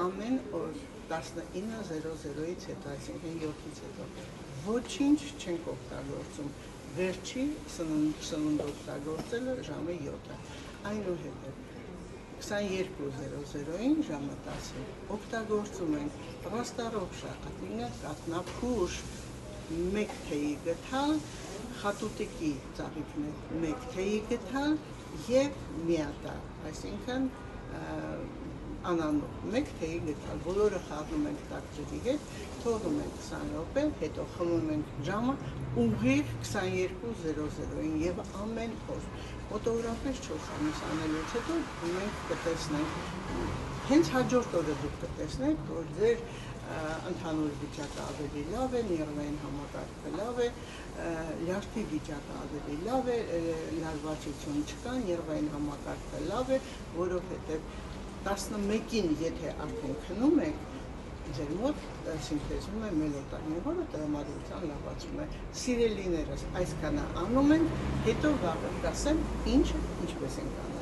ամեն օր 19:00-ից հետո, այսինքն 7-ից հետո ոչինչ չենք օգտագործում, վերջի սնունդ օգտագործելը ժամը 7-ը, այնուհետև 22:00-ին ժամը 10-ին օգտագործում ենք ռաստարոպշա, կատնափուշ, 1 թեյի գթալ, խատուտիկի ծաղիկներ 1 թեյի գթալ և միատար, այսինքն անանուխ 1 թեյի գթալ, բոլորը խառնում ենք տաք ջրի հետ, թողնում ենք 20 րոպե, հետո խմում ենք ժամը ուղիղ 22:00-ին և ամեն օր, մոտավորապես 4 ամիս անելուց հետո մենք կտեսնենք, հենց հաջորդ օրը դուք կտեսնեք, որ ձեր ընդհանուր վիճակը ավելի լավ է, նյարդային համակարգը լավ է, լյարդի վիճակը ավելի լավ է, լարվածություն չկա, նյարդային համակարգը լավ է, որովհետև 11-ին եթե արդեն քնում եք, ձեր մոտ սինթեզվում է մելատոնին, որը տրամադրության լավացում է։ Սիրելիներս, այսքանը անում ենք, հետո վաղը կասեմ ինչպես ենք անում։